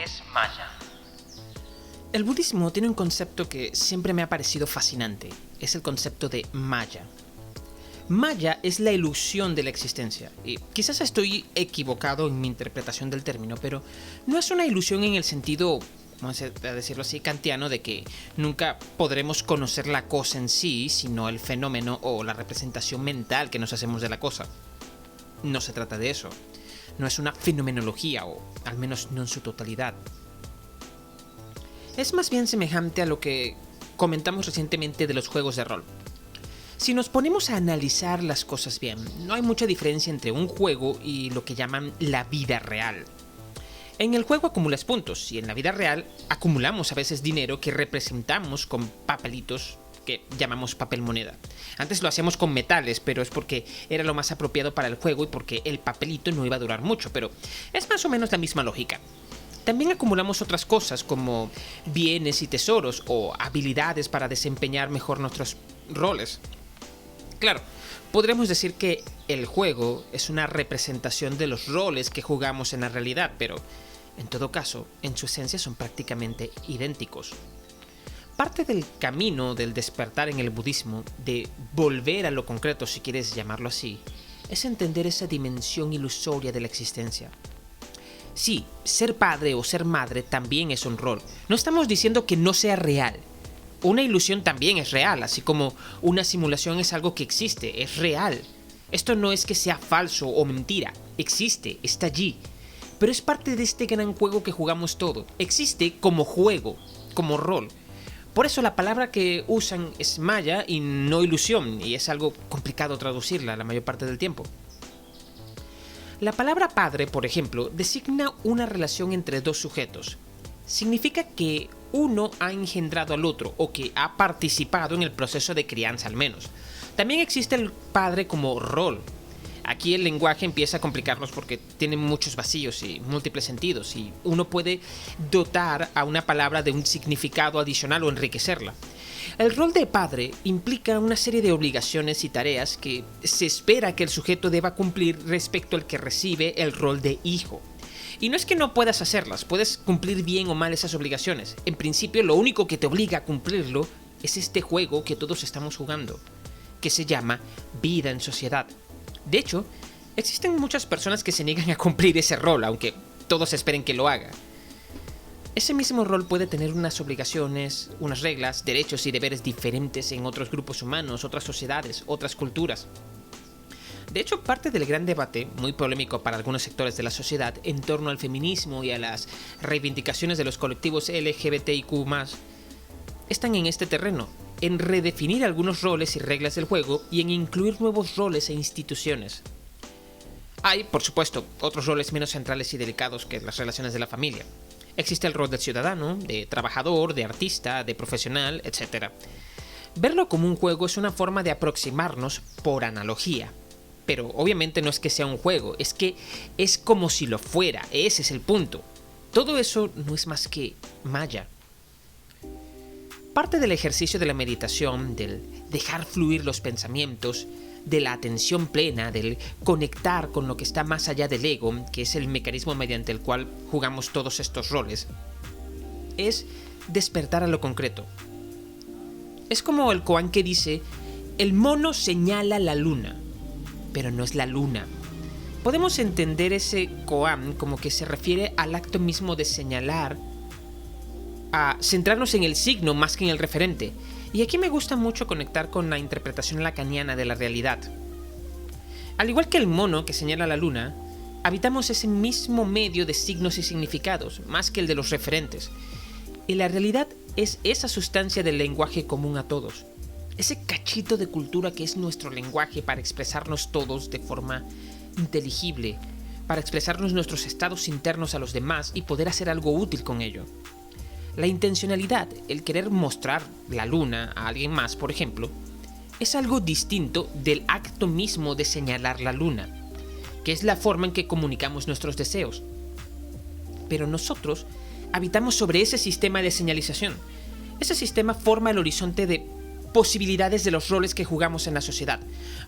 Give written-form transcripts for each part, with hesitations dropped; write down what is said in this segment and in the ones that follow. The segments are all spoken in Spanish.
es Maya? El budismo tiene un concepto que siempre me ha parecido fascinante. Es el concepto de Maya. Maya es la ilusión de la existencia. Y quizás estoy equivocado en mi interpretación del término, pero no es una ilusión en el sentido, vamos a decirlo así, kantiano, de que nunca podremos conocer la cosa en sí, sino el fenómeno o la representación mental que nos hacemos de la cosa. No se trata de eso. No es una fenomenología, o al menos no en su totalidad. Es más bien semejante a lo que comentamos recientemente de los juegos de rol. Si nos ponemos a analizar las cosas bien, no hay mucha diferencia entre un juego y lo que llaman la vida real. En el juego acumulas puntos y en la vida real acumulamos a veces dinero que representamos con papelitos que llamamos papel moneda. Antes lo hacíamos con metales, pero es porque era lo más apropiado para el juego y porque el papelito no iba a durar mucho, pero es más o menos la misma lógica. También acumulamos otras cosas como bienes y tesoros o habilidades para desempeñar mejor nuestros roles. Claro, podremos decir que el juego es una representación de los roles que jugamos en la realidad, pero en todo caso, en su esencia son prácticamente idénticos. Parte del camino del despertar en el budismo, de volver a lo concreto si quieres llamarlo así, es entender esa dimensión ilusoria de la existencia. Sí, ser padre o ser madre también es un rol. No estamos diciendo que no sea real. Una ilusión también es real, así como una simulación es algo que existe, es real. Esto no es que sea falso o mentira, existe, está allí. Pero es parte de este gran juego que jugamos todo. Existe como juego, como rol. Por eso la palabra que usan es maya y no ilusión, y es algo complicado traducirla la mayor parte del tiempo. La palabra padre, por ejemplo, designa una relación entre dos sujetos. Significa que uno ha engendrado al otro o que ha participado en el proceso de crianza al menos. También existe el padre como rol. Aquí el lenguaje empieza a complicarnos porque tiene muchos vacíos y múltiples sentidos y uno puede dotar a una palabra de un significado adicional o enriquecerla. El rol de padre implica una serie de obligaciones y tareas que se espera que el sujeto deba cumplir respecto al que recibe el rol de hijo. Y no es que no puedas hacerlas, puedes cumplir bien o mal esas obligaciones. En principio, lo único que te obliga a cumplirlo es este juego que todos estamos jugando, que se llama vida en sociedad. De hecho, existen muchas personas que se niegan a cumplir ese rol, aunque todos esperen que lo haga. Ese mismo rol puede tener unas obligaciones, unas reglas, derechos y deberes diferentes en otros grupos humanos, otras sociedades, otras culturas. De hecho, parte del gran debate, muy polémico para algunos sectores de la sociedad, en torno al feminismo y a las reivindicaciones de los colectivos LGBTIQ+, están en este terreno, en redefinir algunos roles y reglas del juego y en incluir nuevos roles e instituciones. Hay, por supuesto, otros roles menos centrales y delicados que las relaciones de la familia. Existe el rol del ciudadano, de trabajador, de artista, de profesional, etc. Verlo como un juego es una forma de aproximarnos por analogía. Pero obviamente no es que sea un juego, es que es como si lo fuera, ese es el punto. Todo eso no es más que maya. Parte del ejercicio de la meditación, del dejar fluir los pensamientos, de la atención plena, del conectar con lo que está más allá del ego, que es el mecanismo mediante el cual jugamos todos estos roles, es despertar a lo concreto. Es como el koan que dice, el mono señala la luna, pero no es la luna. Podemos entender ese koan como que se refiere al acto mismo de señalar, a centrarnos en el signo más que en el referente. Y aquí me gusta mucho conectar con la interpretación lacaniana de la realidad. Al igual que el mono que señala la luna, habitamos ese mismo medio de signos y significados, más que el de los referentes. Y la realidad es esa sustancia del lenguaje común a todos. Ese cachito de cultura que es nuestro lenguaje para expresarnos todos de forma inteligible, para expresarnos nuestros estados internos a los demás y poder hacer algo útil con ello. La intencionalidad, el querer mostrar la luna a alguien más, por ejemplo, es algo distinto del acto mismo de señalar la luna, que es la forma en que comunicamos nuestros deseos. Pero nosotros habitamos sobre ese sistema de señalización. Ese sistema forma el horizonte de posibilidades de los roles que jugamos en la sociedad.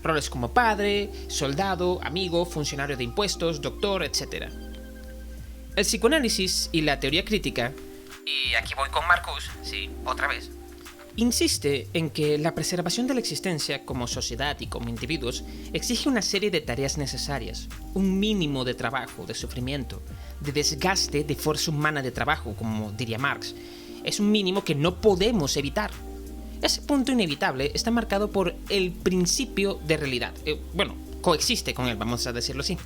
Roles como padre, soldado, amigo, funcionario de impuestos, doctor, etc. El psicoanálisis y la teoría crítica, y aquí voy con Marcuse, sí, otra vez, insiste en que la preservación de la existencia como sociedad y como individuos exige una serie de tareas necesarias, un mínimo de trabajo, de sufrimiento, de desgaste de fuerza humana de trabajo, como diría Marx. Es un mínimo que no podemos evitar. Ese punto inevitable está marcado por el principio de realidad. Coexiste con él, vamos a decirlo así.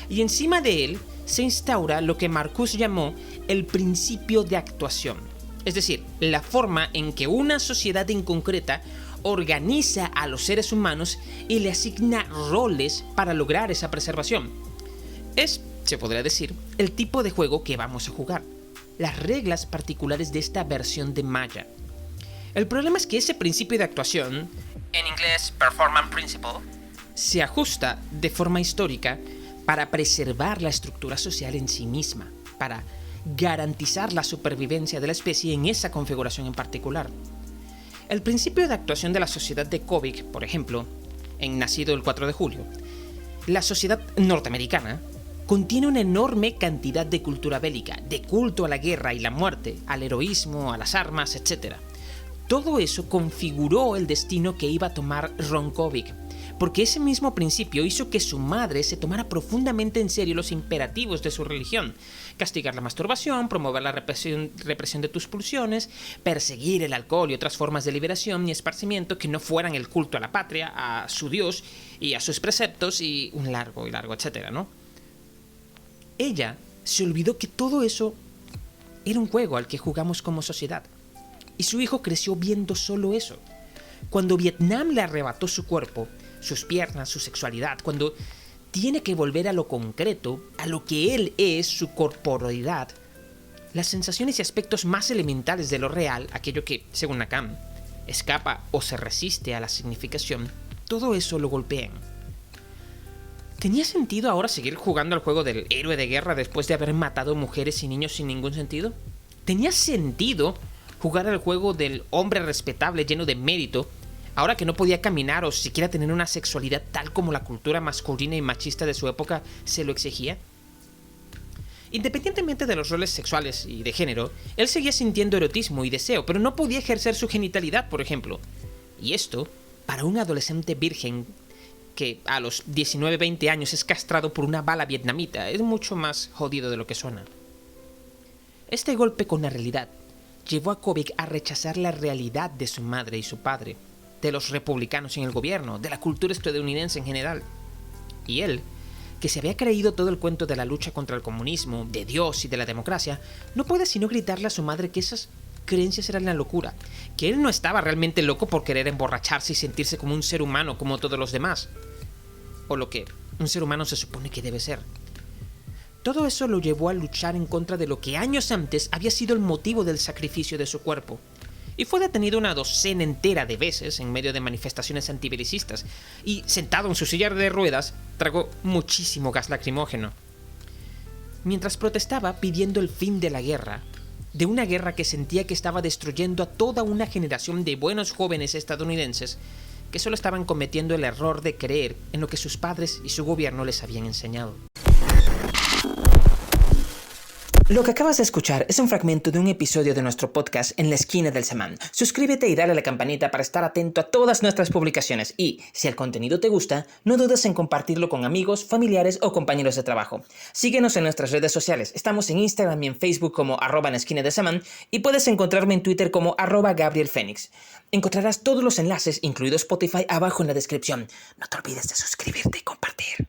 Y encima de él se instaura lo que Marcuse llamó el principio de actuación. Es decir, la forma en que una sociedad en concreta organiza a los seres humanos y le asigna roles para lograr esa preservación. Es, se podría decir, el tipo de juego que vamos a jugar. Las reglas particulares de esta versión de Maya. El problema es que ese principio de actuación, en inglés Performance Principle, se ajusta de forma histórica para preservar la estructura social en sí misma, para garantizar la supervivencia de la especie en esa configuración en particular. El principio de actuación de la sociedad de Kobik, por ejemplo, en Nacido el 4 de julio, la sociedad norteamericana, contiene una enorme cantidad de cultura bélica, de culto a la guerra y la muerte, al heroísmo, a las armas, etc. Todo eso configuró el destino que iba a tomar Ron Kobik, porque ese mismo principio hizo que su madre se tomara profundamente en serio los imperativos de su religión: castigar la masturbación, promover la represión de tus pulsiones, perseguir el alcohol y otras formas de liberación y esparcimiento que no fueran el culto a la patria, a su Dios y a sus preceptos, y un largo, etcétera, ¿no? Ella se olvidó que todo eso era un juego al que jugamos como sociedad, y su hijo creció viendo solo eso. Cuando Vietnam le arrebató su cuerpo, sus piernas, su sexualidad, cuando tiene que volver a lo concreto, a lo que él es, su corporeidad, las sensaciones y aspectos más elementales de lo real, aquello que, según Lacan, escapa o se resiste a la significación, todo eso lo golpean. ¿Tenía sentido ahora seguir jugando al juego del héroe de guerra después de haber matado mujeres y niños sin ningún sentido? ¿Tenía sentido jugar al juego del hombre respetable lleno de mérito ahora que no podía caminar o siquiera tener una sexualidad tal como la cultura masculina y machista de su época se lo exigía? Independientemente de los roles sexuales y de género, él seguía sintiendo erotismo y deseo, pero no podía ejercer su genitalidad, por ejemplo. Y esto, para un adolescente virgen que a los 19-20 años es castrado por una bala vietnamita, es mucho más jodido de lo que suena. Este golpe con la realidad llevó a Kobik a rechazar la realidad de su madre y su padre, de los republicanos en el gobierno, de la cultura estadounidense en general. Y él, que se había creído todo el cuento de la lucha contra el comunismo, de Dios y de la democracia, no puede sino gritarle a su madre que esas creencias eran la locura, que él no estaba realmente loco por querer emborracharse y sentirse como un ser humano como todos los demás, o lo que un ser humano se supone que debe ser. Todo eso lo llevó a luchar en contra de lo que años antes había sido el motivo del sacrificio de su cuerpo, y fue detenido una docena entera de veces en medio de manifestaciones antibelicistas, y sentado en su silla de ruedas, tragó muchísimo gas lacrimógeno. Mientras protestaba pidiendo el fin de la guerra, de una guerra que sentía que estaba destruyendo a toda una generación de buenos jóvenes estadounidenses que solo estaban cometiendo el error de creer en lo que sus padres y su gobierno les habían enseñado. Lo que acabas de escuchar es un fragmento de un episodio de nuestro podcast En la Esquina del Samán. Suscríbete y dale a la campanita para estar atento a todas nuestras publicaciones y, si el contenido te gusta, no dudes en compartirlo con amigos, familiares o compañeros de trabajo. Síguenos en nuestras redes sociales. Estamos en Instagram y en Facebook como @en la esquina del Samán y puedes encontrarme en Twitter como @GabrielFénix. Encontrarás todos los enlaces, incluido Spotify, abajo en la descripción. No te olvides de suscribirte y compartir.